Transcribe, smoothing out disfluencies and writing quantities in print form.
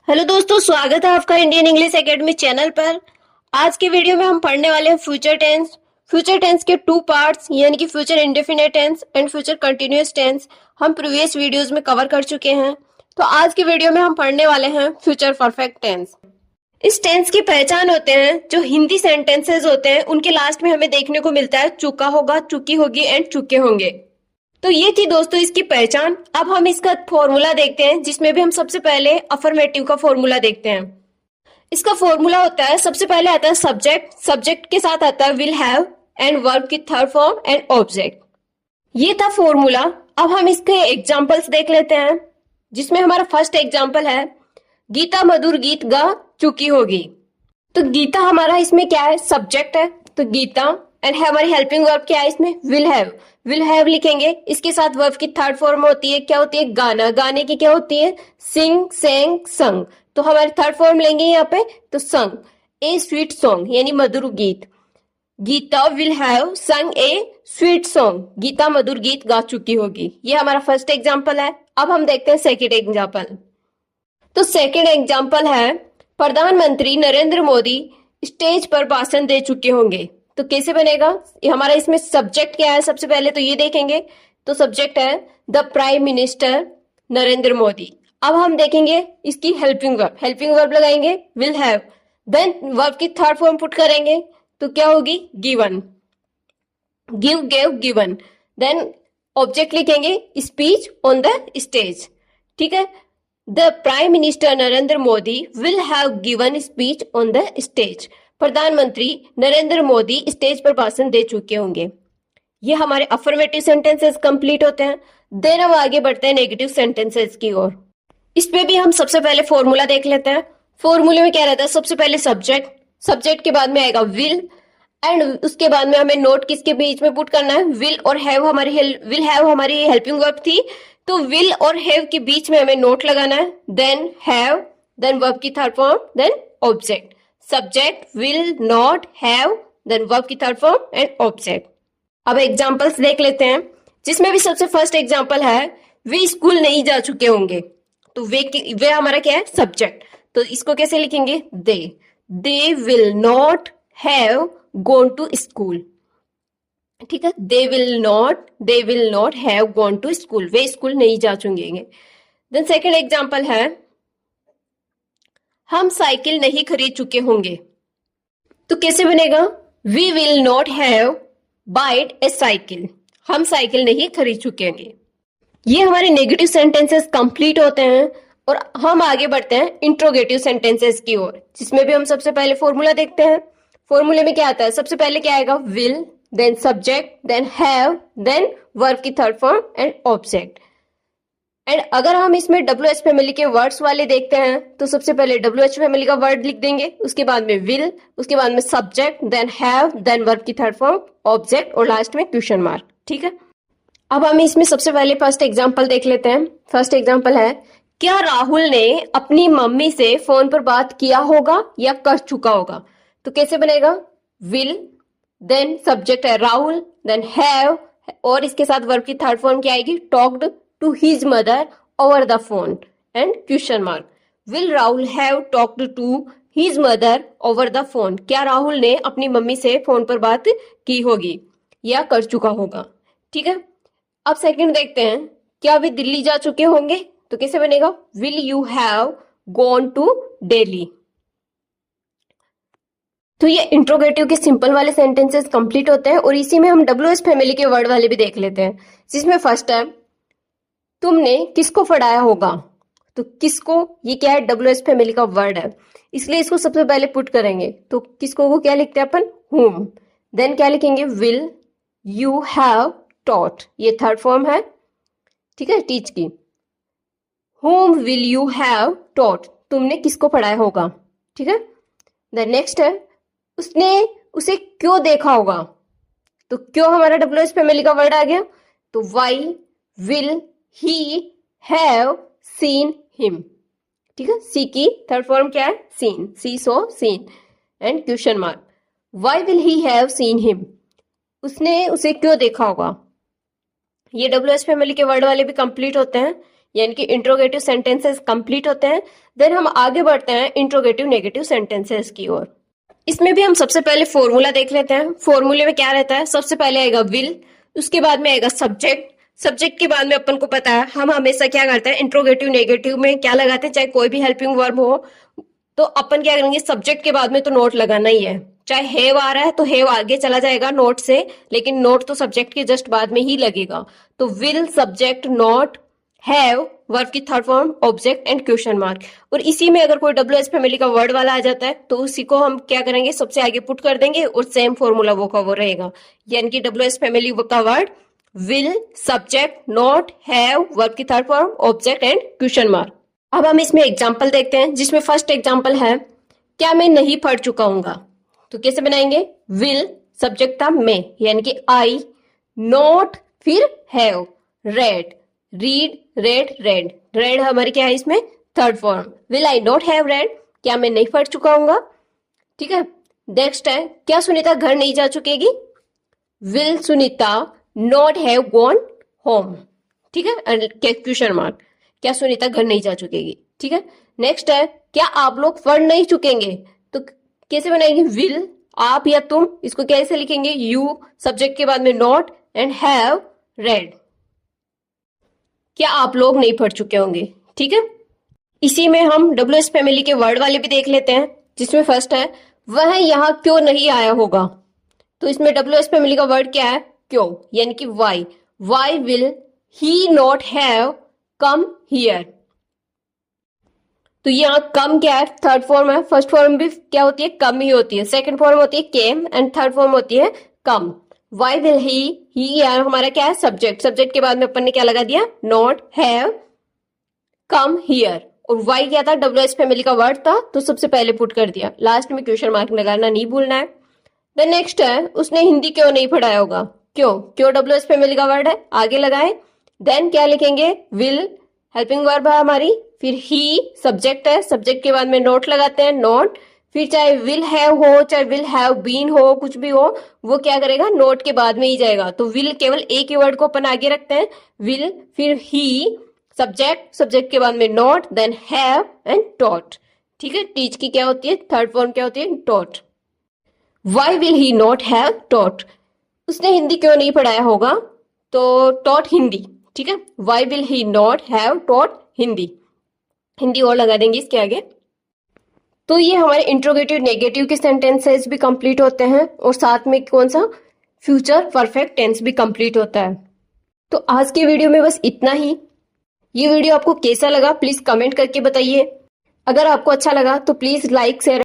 Hello दोस्तों, स्वागत है आपका इंडियन इंग्लिश एकेडमी चैनल पर। आज के वीडियो में हम पढ़ने वाले हैं फ्यूचर टेंस। फ्यूचर टेंस के टू पार्ट्स यानी कि future indefinite tense and future continuous tense हम प्रीवियस वीडियोस में कवर कर चुके हैं। तो आज के वीडियो में हम पढ़ने वाले हैं फ्यूचर परफेक्ट टेंस। इस टेंस की पहचान होते हैं जो हिंदी सेंटेंसेस होते हैं उनके लास्ट में हमें देखने को मिलता है चुका होगा, चुकी होगी एंड चुके होंगे। तो ये थी दोस्तों इसकी पहचान। अब हम इसका फॉर्मूला देखते हैं जिसमें भी हम सबसे पहले अफर्मेटिव का फॉर्मूला देखते हैं। इसका फॉर्मूला होता है, सबसे पहले आता है सब्जेक्ट, सब्जेक्ट के साथ आता है विल हैव एंड वर्ब की थर्ड फॉर्म एंड ऑब्जेक्ट। ये था फॉर्मूला। अब हम इसके एग्जांपल्स देख लेते हैं जिसमें हमारा फर्स्ट एग्जांपल है गीता मधुर गीत गा चुकी होगी। तो गीता हमारा इसमें क्या है, सब्जेक्ट है, तो गीता एंड हमारी हेल्पिंग वर्ब क्या है इसमें, विल हैव। विल हैव लिखेंगे, इसके साथ वर्ब की थर्ड फॉर्म होती है, क्या होती है, गाना। गाने की क्या होती है, सिंग, सेंग, संग। तो हमारे थर्ड फॉर्म लेंगे यहाँ पे, तो संग ए स्वीट सॉन्ग यानी मधुर गीत। Gita will have sung a sweet song, Geeta मधुर गीत गा चुकी होगी। ये हमारा फर्स्ट एग्जाम्पल है। अब हम देखते हैं सेकेंड एग्जाम्पल। तो सेकेंड एग्जाम्पल है प्रधानमंत्री नरेंद्र मोदी स्टेज पर भाषण दे चुके होंगे। तो कैसे बनेगा, हमारा इसमें सब्जेक्ट क्या है, सबसे पहले तो ये देखेंगे। तो सब्जेक्ट है the prime minister Narendra Modi. अब हम देखेंगे इसकी हेल्पिंग वर्ब, हेल्पिंग वर्ब लगाएंगे विल हैव, देन वर्ब की थर्ड फॉर्म पुट करेंगे तो क्या होगी, given, give, gave, given. Then object लिखेंगे स्पीच ऑन द स्टेज। ठीक है, the prime minister Narendra Modi will have given speech on the stage. प्रधानमंत्री नरेंद्र मोदी स्टेज पर भाषण दे चुके होंगे। ये हमारे अफर्मेटिव सेंटेंसेस कंप्लीट होते हैं। देन हम आगे बढ़ते हैं नेगेटिव सेंटेंसेस की ओर। इसमें भी हम सबसे पहले फॉर्मूला देख लेते हैं। फॉर्मूले में क्या रहता है, सबसे पहले सब्जेक्ट, सब्जेक्ट के बाद में आएगा विल एंड उसके बाद में हमें नोट किसके बीच में पुट करना है, विल और हैव। विल हैव हमारी हेल्पिंग वर्ब थी, तो विल और हैव के बीच में हमें नोट लगाना है। देन हैव, देन वर्ब की third form, then object. Subject will, not, have, then verb की थर्ड फॉर्म एंड ऑब्जेक्ट। अब एग्जांपल्स देख लेते हैं जिसमें भी सबसे फर्स्ट एग्जांपल है वे स्कूल नहीं जा चुके होंगे। तो वे हमारा क्या है, सब्जेक्ट। तो इसको कैसे लिखेंगे, they will not have gone to school. ठीक है, they will not have gone to school, वे स्कूल नहीं जा चुकेंगे। देन सेकंड एग्जांपल है हम साइकिल नहीं खरीद चुके होंगे। तो कैसे बनेगा, we will not have buyed a cycle, हम साइकिल नहीं खरीद चुके होंगे। ये हमारे नेगेटिव सेंटेंसेस कंप्लीट होते हैं और हम आगे बढ़ते हैं इंट्रोगेटिव सेंटेंसेस की ओर, जिसमें भी हम सबसे पहले फॉर्मूला देखते हैं। फॉर्मूले में क्या आता है, सबसे पहले क्या आएगा, will, then subject, then have, then verb की third form and object. And अगर हम इसमें WH फैमिली के वर्ड्स वाले देखते हैं तो सबसे पहले WH फैमिली का वर्ड लिख देंगे, उसके बाद में विल, उसके बाद में subject, then have, then verb की थर्ड फॉर्म, ऑब्जेक्ट और लास्ट में क्वेश्चन मार्क। ठीक है, अब हम इसमें सबसे पहले फर्स्ट एग्जांपल देख लेते हैं। फर्स्ट एग्जांपल है क्या राहुल ने अपनी मम्मी से फोन पर बात किया होगा या कर चुका होगा। तो कैसे बनेगा, विल, देन सब्जेक्ट है राहुल, देन हैव और इसके साथ वर्ब की थर्ड फॉर्म क्या आएगी, talked to his mother over the phone and question mark. Will Rahul have talked to his mother over the phone, क्या राहुल ने अपनी मम्मी से फोन पर बात की होगी या कर चुका होगा। ठीक है, अब सेकंड देखते हैं क्या वे दिल्ली जा चुके होंगे। तो कैसे बनेगा, will you have gone to Delhi. तो ये इंट्रोगेटिव के सिंपल वाले सेंटेंसेस कंप्लीट होते हैं और इसी में हम WH फैमिली के वर्ड वाले भी देख लेते हैं, जिसमें फर्स्ट है तुमने किसको पढ़ाया होगा। तो किसको, ये क्या है, WH फैमिली का वर्ड है, इसलिए इसको सबसे पहले पुट करेंगे। तो किसको को क्या लिखते हैं अपन, whom। देन क्या लिखेंगे, विल यू हैव टॉट, ये थर्ड फॉर्म है, ठीक है, टीच की। whom will you have taught, तुमने किसको पढ़ाया होगा। ठीक है, देन नेक्स्ट है उसने उसे क्यों देखा होगा। तो क्यों हमारा WH फैमिली का वर्ड आ गया, तो why will he have seen him. ठीक है, सी की थर्ड फॉर्म क्या है, seen, see so seen and question mark. Why will he have seen him, उसने उसे क्यों देखा होगा। ये WH फैमिली के वर्ड वाले भी कंप्लीट होते हैं। यानी कि इंट्रोगेटिव सेंटेंसेस कंप्लीट होते हैं। देन हम आगे बढ़ते हैं इंट्रोगेटिव नेगेटिव सेंटेंसेस की ओर। इसमें भी हम सबसे पहले फॉर्मूला देख लेते हैं। फॉर्मूले में क्या रहता है, सबसे पहले आएगा विल, उसके बाद में आएगा सब्जेक्ट, सब्जेक्ट के बाद में अपन को पता है हम हमेशा क्या करते हैं इंट्रोगेटिव नेगेटिव में क्या लगाते हैं, चाहे कोई भी हेल्पिंग वर्ब हो तो अपन क्या करेंगे सब्जेक्ट के बाद में तो नोट लगाना ही है। चाहे हैव आ रहा है तो हैव आगे चला जाएगा नोट से, लेकिन नोट तो सब्जेक्ट के जस्ट बाद में ही लगेगा। तो will subject not have verb की third form object and question mark. और इसी में अगर कोई डब्ल्यू एस फैमिली का वर्ड वाला आ जाता है तो उसी को हम क्या करेंगे सबसे आगे पुट कर देंगे और सेम फॉर्मूला वो का वो रहेगा। यानी कि डब्ल्यू एस फैमिली का word will subject not have verb की third form object and question mark. अब हम इसमें एग्जाम्पल देखते हैं, जिसमें फर्स्ट एग्जाम्पल है क्या मैं नहीं पढ़ चुका हूंगा। तो कैसे बनाएंगे, विल सब्जेक्ट था मैं यानी कि आई, नोट फिर have read, read red red, red हमारी क्या है इसमें third form. Will I not have read, क्या मैं नहीं पढ़ चुका हूंगा। ठीक है, नेक्स्ट है क्या सुनीता घर नहीं जा चुकेगी। Will Sunita not have gone home. ठीक है, क्वेश्चन मार्क, क्या सुनीता घर नहीं जा चुकेगी। ठीक है, नेक्स्ट है क्या आप लोग पढ़ नहीं चुकेंगे। तो कैसे बनाएंगे, विल आप या तुम, इसको कैसे लिखेंगे, यू सब्जेक्ट के बाद में नॉट एंड हैव रेड, क्या आप लोग नहीं पढ़ चुके होंगे। ठीक है, इसी में हम डब्ल्यू एस फैमिली के वर्ड वाले भी देख लेते हैं, जिसमें फर्स्ट है वह यहाँ क्यों नहीं आया होगा। तो इसमें डब्ल्यू एस फैमिली का वर्ड क्या है, क्यों, यानी कि why, why will he not have come here. तो यहाँ कम क्या है, थर्ड फॉर्म है। फर्स्ट फॉर्म भी क्या होती है, कम ही होती है। सेकंड फॉर्म होती है केम एंड थर्ड फॉर्म होती है कम। वाई विल ही यार हमारा क्या है सब्जेक्ट, सब्जेक्ट के बाद में अपन ने क्या लगा दिया, नॉट हैव कम हियर। और वाई क्या था, डब्ल्यू एस फैमिली का वर्ड था तो सबसे पहले पुट कर दिया, लास्ट में क्वेश्चन मार्क लगाना नहीं भूलना है। देन नेक्स्ट है उसने हिंदी क्यों नहीं पढ़ाया होगा, क्यों, क्यों डब्ल्यू एस फैमिली का वर्ड है, आगे लगाए। देन क्या लिखेंगे, विल हेल्पिंग वर्ब है हमारी, फिर ही सब्जेक्ट है, सब्जेक्ट के बाद में नोट लगाते हैं नोट, फिर चाहे विल हैव हो चाहे विल हैव बीन हो कुछ भी हो वो क्या करेगा नोट के बाद में ही जाएगा। तो विल केवल एक ही वर्ड को अपन आगे रखते हैं, विल फिर ही सब्जेक्ट, सब्जेक्ट के बाद में not then have and taught. ठीक है, टीच की क्या होती है थर्ड फॉर्म क्या होती है taught. Why will he not have taught, उसने हिंदी क्यों नहीं पढ़ाया होगा, तो टॉट हिंदी। ठीक है, why will he not have taught Hindi, Hindi और लगा देंगे इसके आगे। तो ये हमारे इंट्रोगेटिव नेगेटिव के सेंटेंसेस भी कंप्लीट होते हैं और साथ में कौन सा फ्यूचर परफेक्ट टेंस भी कंप्लीट होता है। तो आज के वीडियो में बस इतना ही। ये वीडियो आपको कैसा लगा प्लीज कमेंट करके बताइए। अगर आपको अच्छा लगा तो प्लीज लाइक शेयर